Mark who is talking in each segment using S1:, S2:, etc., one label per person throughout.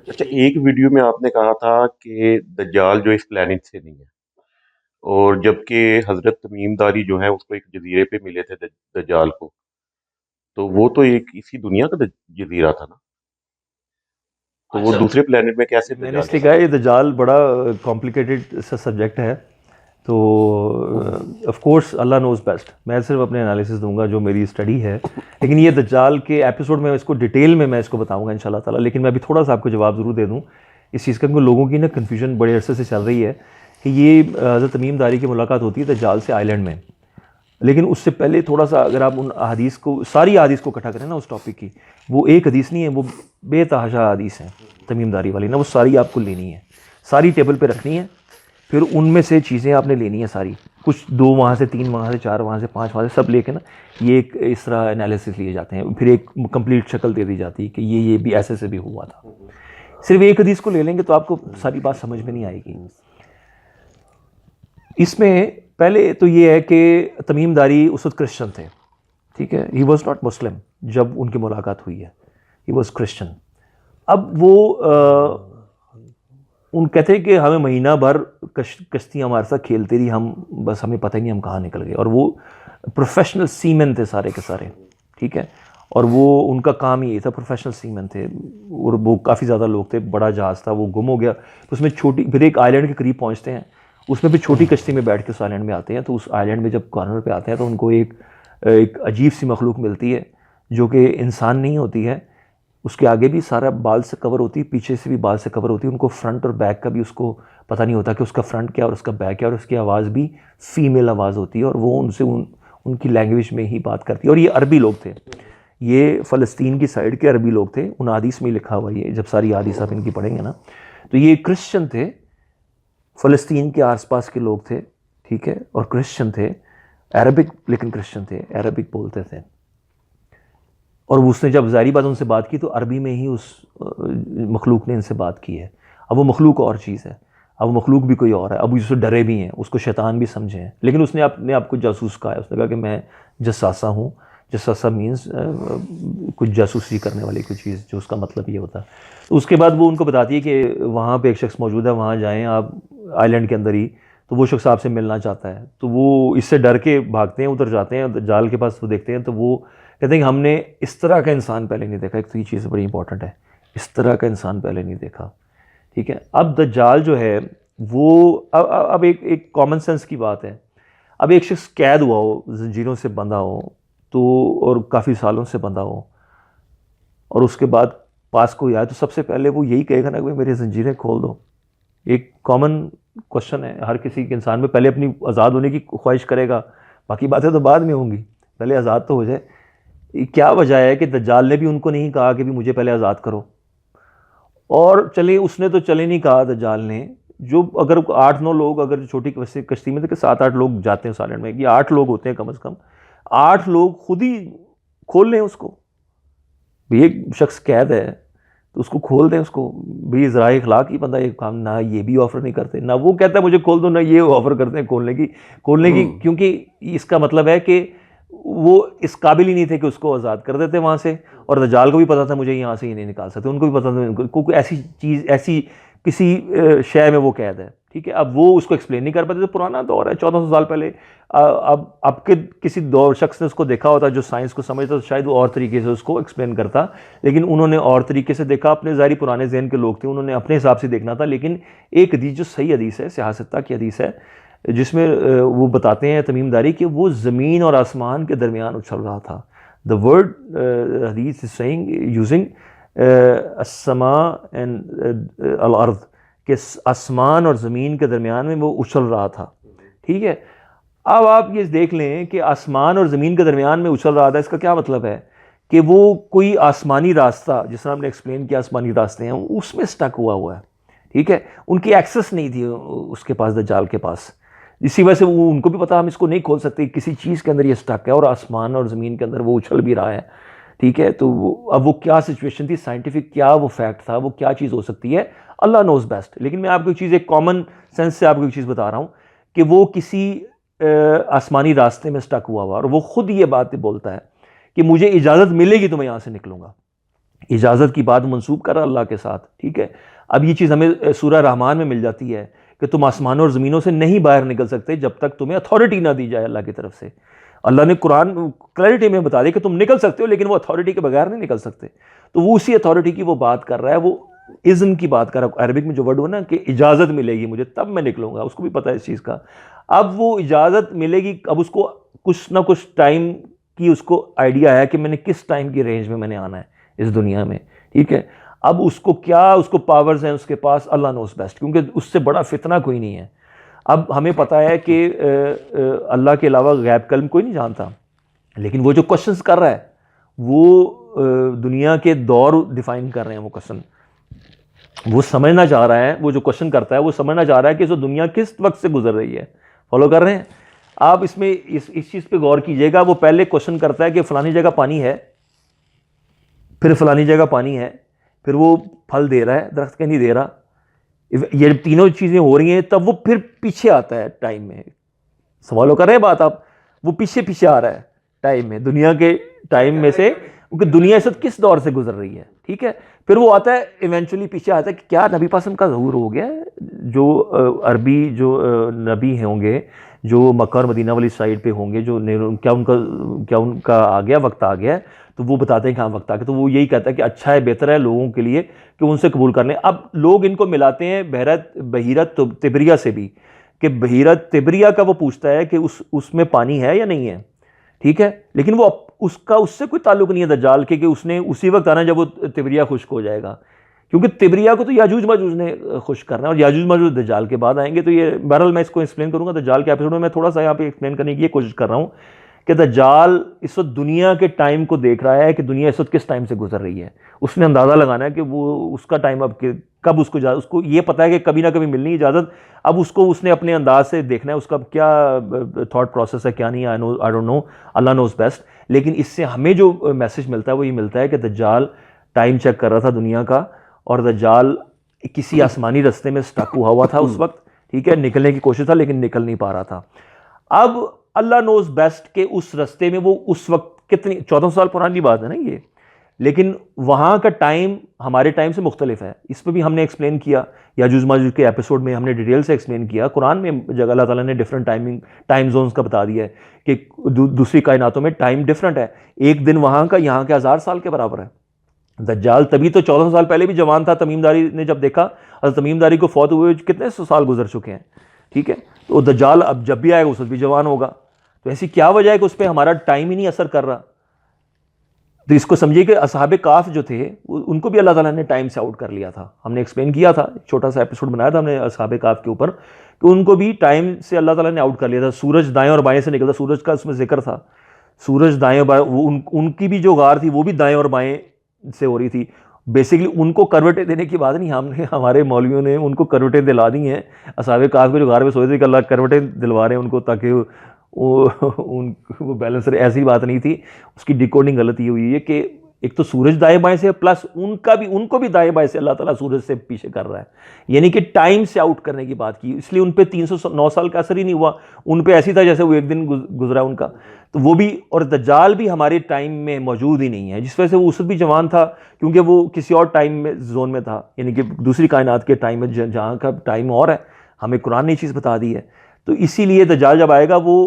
S1: अच्छा, एक वीडियो में आपने कहा था कि दज्जाल जो इस प्लेनेट से नहीं है, और जबकि हजरत तमीमदारी जो है उसको एक जजीरे पे मिले थे दज्जाल को, तो वो तो एक इसी दुनिया का जजीरा था ना, तो वो
S2: अच्छा,
S1: दूसरे प्लेनेट में कैसे
S2: मैंने
S1: दज्जाल
S2: इसलिए
S1: चला
S2: कहा
S1: गया?
S2: ये दज्जाल बड़ा कॉम्प्लिकेटेड सा सब्जेक्ट है। तो of course Allah knows best, मैं सिर्फ अपने एनालिसिस दूंगा जो मेरी स्टडी है। लेकिन ये दज्जाल के एपिसोड में इसको डिटेल में मैं इसको बताऊंगा इंशाल्लाह ताला। लेकिन मैं अभी थोड़ा सा आपको जवाब ज़रूर दे दूं इस चीज़ का, क्योंकि लोगों की ना कन्फ्यूजन बड़े अरसे से चल रही है कि ये हज़रत तमीम दारी की मुलाकात होती है दज्जाल से आइलैंड में। लेकिन उससे पहले थोड़ा सा अगर आप उन हदीस को, सारी हदीस को इकट्ठा करें ना उस टॉपिक की, वो एक हदीस नहीं है, वो बेतहाशा हदीस है तमीमदारी वाली ना, वो सारी आपको लेनी है, सारी टेबल पे रखनी है। फिर उनमें से चीज़ें आपने लेनी है सारी, कुछ दो वहाँ से, तीन वहाँ से, चार वहाँ से, पांच वहाँ से, सब लेके ना ये एक इस तरह एनालिसिस लिए जाते हैं। फिर एक कंप्लीट शक्ल दे दी जाती है कि ये भी ऐसे से भी हुआ था। सिर्फ एक हदीस को ले लेंगे तो आपको सारी बात समझ में नहीं आएगी। इसमें पहले तो ये है कि तमीमदारी उस वक्त क्रिश्चियन थे, ठीक है, ही वॉज नॉट मुस्लिम जब उनकी मुलाकात हुई है, ही वॉज क्रिश्चियन। अब वो उन कहते हैं कि हमें महीना भर कश्ती हमारे साथ खेलती रही, हम बस हमें पता ही नहीं हम कहाँ निकल गए। और वो प्रोफेशनल सीमैन थे सारे के सारे, ठीक है, और वो उनका काम ही ये था, प्रोफेशनल सीमैन थे। और वो काफ़ी ज़्यादा लोग थे, बड़ा जहाज़ था, वो गुम हो गया। तो उसमें छोटी, फिर एक आइलैंड के करीब पहुँचते हैं, उसमें भी छोटी कश्ती में बैठ के उस आइलैंड में आते हैं। तो उस आइलैंड में जब कॉर्नर पे आते हैं तो उनको एक एक अजीब सी मखलूक मिलती है जो कि इंसान नहीं होती है। उसके आगे भी सारा बाल से कवर होती है, पीछे से भी बाल से कवर होती है। उनको फ्रंट और बैक का भी उसको पता नहीं होता कि उसका फ्रंट क्या और उसका बैक क्या। और उसकी आवाज़ भी फीमेल आवाज़ होती है और वो उनसे उनकी लैंग्वेज में ही बात करती है। और ये अरबी लोग थे, ये फ़लस्तीन की साइड के अरबी लोग थे। उन हदीस में लिखा हुआ, ये जब सारी हदीस आप इनकी पढ़ेंगे ना, तो ये क्रिश्चियन थे, फ़लस्तीन के आसपास के लोग थे, ठीक है, और क्रिश्चियन थे, अरबिक, लेकिन क्रिश्चियन थे, अरबिक बोलते थे। और उसने जब ज़ाहिरी बात उनसे बात की तो अरबी में ही उस मखलूक ने इनसे बात की है। अब वो मखलूक और चीज़ है, अब वो मखलूक भी कोई और है। अब उससे डरे भी हैं, उसको शैतान भी समझे हैं, लेकिन उसने अपने आप को जासूस कहा है। उसने कहा कि मैं जसासा हूँ। जसासा मीन्स कुछ जासूसी करने वाली कोई चीज़, जो उसका मतलब ये होता है। तो उसके बाद वो उनको बताती है कि वहाँ पे एक शख्स मौजूद है, वहाँ जाएँ आप, आइलैंड के अंदर ही। तो वो शख्स आपसे मिलना चाहता है। तो वो इससे डर के भागते हैं, उधर जाते हैं जाल के पास, वो देखते हैं तो वो कहते हैं कि हमने इस तरह का इंसान पहले नहीं देखा। एक तो ये चीज़ बड़ी इंपॉर्टेंट है, इस तरह का इंसान पहले नहीं देखा, ठीक है। अब दज्जाल जो है वो, अब एक एक कॉमन सेंस की बात है। अब एक शख्स कैद हुआ हो, जंजीरों से बंधा हो, तो और काफ़ी सालों से बंधा हो, और उसके बाद पास कोई आए, तो सबसे पहले वो यही कहेगा ना कि भाई मेरी जंजीरें खोल दो। एक कॉमन क्वेश्चन है हर किसी के इंसान में, पहले अपनी आज़ाद होने की ख्वाहिश करेगा, बाकी बातें तो बाद में होंगी, पहले आज़ाद तो हो जाए। क्या वजह है कि दज्जाल ने भी उनको नहीं कहा कि भी मुझे पहले आज़ाद करो। और चले, उसने तो चले नहीं कहा दज्जाल ने। जो अगर 8-9 लोग, अगर छोटी कश्ती में थे कि 7-8 लोग जाते हैं उस आइलैंड में, कि 8 लोग होते हैं कम से कम, 8 लोग खुद ही खोल लें उसको। भाई एक शख्स कैद है तो उसको खोल दें उसको। भाई ज़रा इखलाक ही बंदा, एक काम ना ये भी ऑफर नहीं करते, ना वो कहता है मुझे खोल दो, ना ये ऑफर करते हैं खोलने की, क्योंकि इसका मतलब है कि वो इस काबिल ही नहीं थे कि उसको आज़ाद कर देते वहाँ से। और दज्जाल को भी पता था मुझे यहाँ से ही नहीं निकाल सकते, उनको भी पता था कोई ऐसी चीज़, ऐसी किसी शय में वो कैद है, ठीक है। अब वो उसको एक्सप्लेन नहीं कर पाते। तो पुराना दौर है, 1400 साल पहले। अब के किसी दौर शख्स ने उसको देखा होता जो साइंस को समझता, तो शायद वो और तरीके से उसको एक्सप्लेन करता। लेकिन उन्होंने और तरीके से देखा, अपने ज़ाहिरी पुराने जहन के लोग थे, उन्होंने अपने हिसाब से देखना था। लेकिन एक हदीस जो सही हदीस है, सियासत्ता की हदीस है, जिसमें वो बताते हैं तमीमदारी कि वो ज़मीन और आसमान के दरमियान उछल रहा था। द वर्ड हदीस इज सेइंग यूजिंग असमा एंड अल अर्द, कि आसमान और ज़मीन के दरमियान में वो उछल रहा था, ठीक है। अब आप ये देख लें कि आसमान और ज़मीन के दरमियान में उछल रहा था, इसका क्या मतलब है कि वो कोई आसमानी रास्ता, जिस तरह हमने एक्सप्लेन किया आसमानी रास्ते हैं, उसमें स्टक हुआ है, ठीक है। उनकी एक्सेस नहीं थी उसके पास, दज्जाल के पास। इसी वजह से वो, उनको भी पता हम इसको नहीं खोल सकते, किसी चीज़ के अंदर ये स्टक है और आसमान और ज़मीन के अंदर वो उछल भी रहा है, ठीक है। तो अब वो क्या सिचुएशन थी साइंटिफिक, क्या वो फैक्ट था, वो क्या चीज़ हो सकती है, अल्लाह नोज बेस्ट। लेकिन मैं आपको एक चीज़, एक कॉमन सेंस से आपको एक चीज़ बता रहा हूँ कि वो किसी आसमानी रास्ते में स्टक हुआ और वो खुद ये बात बोलता है कि मुझे इजाज़त मिलेगी तो मैं यहाँ से निकलूँगा। इजाज़त की बात मंसूब कर रहा अल्लाह के साथ, ठीक है। अब ये चीज़ हमें सूरह रहमान में मिल जाती है कि तुम आसमानों और ज़मीनों से नहीं बाहर निकल सकते जब तक तुम्हें अथॉरिटी ना दी जाए अल्लाह की तरफ से। अल्लाह ने कुरान क्लैरिटी में बता दिया कि तुम निकल सकते हो, लेकिन वो अथॉरिटी के बगैर नहीं निकल सकते। तो वो उसी अथॉरिटी की वो बात कर रहा है, वो इज़्न की बात कर रहा है। अरबिक में जो वर्ड हुआ ना कि इजाज़त मिलेगी मुझे तब मैं निकलूंगा, उसको भी पता है इस चीज़ का। अब वो इजाज़त मिलेगी, अब उसको कुछ ना कुछ टाइम की उसको आइडिया है कि मैंने किस टाइम की रेंज में मैंने आना है इस दुनिया में, ठीक है। अब उसको क्या उसको पावर्स हैं उसके पास, अल्लाह नोस बेस्ट, क्योंकि उससे बड़ा फितना कोई नहीं है। अब हमें पता है कि अल्लाह के अलावा गैब कल्म कोई नहीं जानता, लेकिन वो जो क्वेश्चंस कर रहा है वो दुनिया के दौर डिफाइन कर रहे हैं। वो क्वेश्चन वो समझना चाह रहा है, वो जो क्वेश्चन करता है वो समझना चाह रहा है कि जो दुनिया किस वक्त से गुजर रही है। फॉलो कर रहे हैं आप? इसमें इस चीज़ पे गौर कीजिएगा। वो पहले क्वेश्चन करता है कि फलानी जगह पानी है, फिर फलानी जगह पानी है, फिर वो फल दे रहा है, दरख्त के नहीं दे रहा। ये तीनों चीज़ें हो रही हैं, तब वो फिर पीछे आता है टाइम में। सवालों कर रहे हैं बात आप? वो पीछे पीछे आ रहा है टाइम में, दुनिया के टाइम में से, क्योंकि दुनिया इस वक्त किस दौर से गुजर रही है, ठीक है। फिर वो आता है, इवेंचुअली पीछे आता है कि क्या नबी पासम का ज़हूर हो गया है, जो अरबी जो नबी होंगे जो मक्का और मदीना वाली साइड पे होंगे, जो क्या उनका आ गया, वक्त आ गया है। तो वो बताते हैं कि हाँ वक्त आ गया। तो वो यही कहता है कि अच्छा है, बेहतर है लोगों के लिए कि उनसे कबूल कर लें। अब लोग इनको मिलाते हैं बहीरत तिबरिया से भी, कि बहीरत तिबरिया का वो पूछता है कि उसमें पानी है या नहीं है, ठीक है। लेकिन वो उसका उससे कोई ताल्लुक नहीं है दज्जाल के, कि उसने उसी वक्त आना जब वो तिबरिया खुश्क हो जाएगा, क्योंकि तिबरिया को तो याजूज माजूज ने खुश करना है, और याजूज माजूज दज्जाल के बाद आएंगे। तो ये बहरहाल मैं इसको एक्सप्लेन करूंगा दज्जाल के एपिसोड में। मैं थोड़ा सा यहाँ पे एक्सप्लेन करने की कोशिश कर रहा हूँ कि दज्जाल इस वक्त दुनिया के टाइम को देख रहा है कि दुनिया इस वक्त किस टाइम से गुजर रही है। उसने अंदाज़ा लगाना है कि वो उसका टाइम अब कब उसको ये पता है कि कभी ना कभी मिलनी इजाज़त। अब उसने अपने अंदाज से देखना है उसका क्या थॉट प्रोसेस है, क्या नहीं, I don't know, Allah knows best. लेकिन इससे हमें जो मैसेज मिलता है वो ये मिलता है कि दज्जाल टाइम चेक कर रहा था दुनिया का, और दज्जाल किसी आसमानी रास्ते में स्टक हुआ था उस वक्त, ठीक है। निकलने की कोशिश था लेकिन निकल नहीं पा रहा था। अब अल्लाह नोज बेस्ट के उस रास्ते में वो उस वक्त कितनी 1400 साल पुरानी बात है ना ये, लेकिन वहाँ का टाइम हमारे टाइम से मुख्तलिफ है। इस पर भी हमने एक्सप्लेन किया, याजूज माजूज के एपिसोड में हमने डिटेल से एक्सप्लेन किया। कुरान में जगह अल्लाह ताला ने डिफरेंट टाइम जोन्स का बता दिया है कि दूसरी कायनातों में टाइम डिफरेंट है। एक दिन वहाँ का यहाँ के 1000 साल के बराबर है। दज्जाल तभी तो 1400 साल पहले भी जवान था। तमीमदारी ने जब देखा, तमीमदारी को फौत हुए कितने सौ साल गुजर चुके हैं, ठीक है। तो दज्जाल अब जब भी आएगा उस वक्त भी जवान होगा। तो ऐसी क्या वजह है कि उस पर हमारा टाइम ही नहीं असर कर रहा? तो इसको समझिए कि असहाबे काफ जो थे उनको भी अल्लाह ताला ने टाइम से आउट कर लिया था। हमने एक्सप्लेन किया था, छोटा सा एपिसोड बनाया था हमने असहाबे काफ के ऊपर, कि उनको भी टाइम से अल्लाह ताला ने आउट कर लिया था। सूरज दाएं और बाएं से निकलता, सूरज का उसमें जिक्र था। सूरज दाएं और बाएं, उनकी भी जो गार थी वो भी दाएं और बाएं से हो रही थी। बेसिकली उनको करवटें देने की बात नहीं, हमारे मौलवियों ने उनको करवटें दिला दी हैं। असहाबे काफ के जो गार में सोए थे कि अल्लाह करवटें दिलवा रहे हैं उनको ताकि वो बैलेंस रहे। ऐसी बात नहीं थी, उसकी डिकोडिंग गलत ये हुई है कि एक तो सूरज दाएं बाएं से, प्लस उनको भी दाएं बाएं से अल्लाह ताला सूरज से पीछे कर रहा है, यानी कि टाइम से आउट करने की बात की। इसलिए उन पे 309 साल का असर ही नहीं हुआ। उन पे ऐसी था जैसे वो एक दिन गुजरा उनका। तो वो भी, और दज्जाल भी हमारे टाइम में मौजूद ही नहीं है, जिस वजह से वो उस वक्त भी जवान था, क्योंकि वो किसी और टाइम में जोन में था, यानी कि दूसरी कायनात के टाइम में, जहाँ का टाइम और है। हमें कुरान ने ये चीज़ बता दी है। तो इसीलिए दज्जाल जब आएगा वो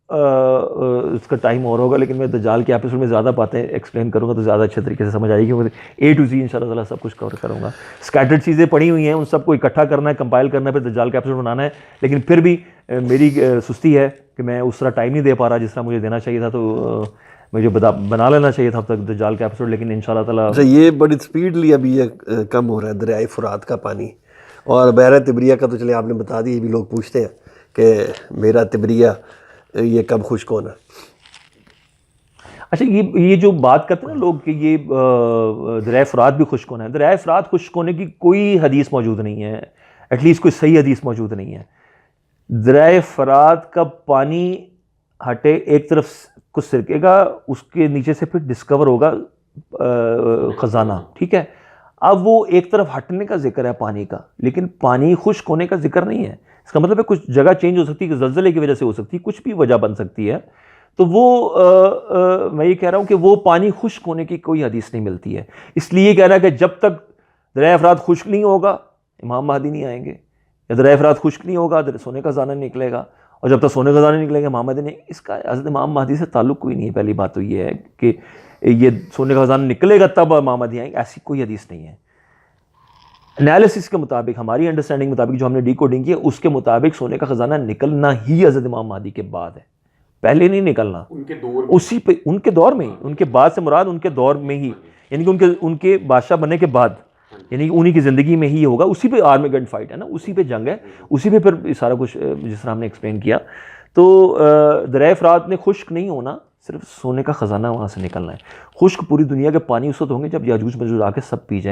S2: उसका टाइम और होगा। लेकिन मैं दज्जाल के एपिसोड में ज़्यादा बातें एक्सप्लेन करूँगा तो ज़्यादा अच्छे तरीके से समझ आएगी। मैं A to Z इंशाल्लाह ताला सब कुछ कवर करूँगा। स्कैटर्ड चीज़ें पड़ी हुई हैं, उन सबको इकट्ठा करना है, कंपाइल करना है, फिर दज्जाल का एपिसोड बनाना है। लेकिन फिर भी मेरी सुस्ती है कि मैं उस तरह टाइम नहीं दे पा रहा जिस तरह मुझे देना चाहिए था। तो मुझे बना लेना चाहिए था अब तक दज्जाल का एपिसोड, लेकिन इंशाल्लाह ताला।
S3: अच्छा, ये बड़ी स्पीडली अभी ये कम हो रहा है दरियाए फुरात का पानी, और बहरा तिबरिया का तो चले आपने बता दिया। भी लोग पूछते हैं कि मेरा तिबरिया ये कब खुश्क होना।
S2: अच्छा, ये जो बात करते हैं ना लोग कि ये दरियाए फुरात भी खुश्क होना है, दरियाए फुरात खुश्क होने की कोई हदीस मौजूद नहीं है, एटलीस्ट कोई सही हदीस मौजूद नहीं है। दरियाए फुरात का पानी हटे एक तरफ कुछ सिरकेगा, उसके नीचे से फिर डिस्कवर होगा खजाना, ठीक है। अब वो एक तरफ हटने का जिक्र है पानी का, लेकिन पानी खुश्क होने का जिक्र नहीं है। इसका मतलब है कुछ जगह चेंज हो सकती है, कि ज़लज़ले की वजह से हो सकती है, कुछ भी वजह बन सकती है। तो वो मैं ये कह रहा हूँ कि वो पानी खुश्क होने की कोई हदीस नहीं मिलती है। इसलिए कह रहा है कि जब तक दरिया फ़रात खुश्क नहीं होगा इमाम महदी नहीं आएंगे, या दरिया फ़रात खुश्क नहीं होगा सोने का ख़ज़ाना निकलेगा, और जब तक सोने का ख़ज़ाना निकलेगा इमाम महदी नहीं। इसका हज़रत इमाम महदी से ताल्लुक़ कोई नहीं है। पहली बात तो ये है कि ये सोने का ख़ज़ाना निकलेगा तब इमाम महदी आएंगे, ऐसी कोई हदीस नहीं है। एनालिसिस के मुताबिक, हमारी अंडरस्टैंडिंग मुताबिक जो हमने डिकोडिंग की है, उसके मुताबिक सोने का ख़ज़ाना निकलना ही हज़रत इमाम महदी के बाद है, पहले नहीं निकलना।
S1: उनके दौर
S2: उसी पे, उनके दौर में ही, उनके बाद से मुराद उनके दौर में ही, यानी कि उनके बादशाह बनने के बाद, यानी कि उन्हीं की ज़िंदगी में ही होगा। उसी पे आर्मी गन फाइट है ना, उसी पे जंग है, उसी पे फिर सारा कुछ जिस तरह हमने एक्सप्लेन किया। तो दरिया फ़रात ने खुश्क नहीं होना, सिर्फ सोने का ख़ज़ाना वहाँ से निकलना है। खुश्क पूरी दुनिया के पानी उस वक्त होंगे जब याजूज मजूज आके सब पी जाएंगे।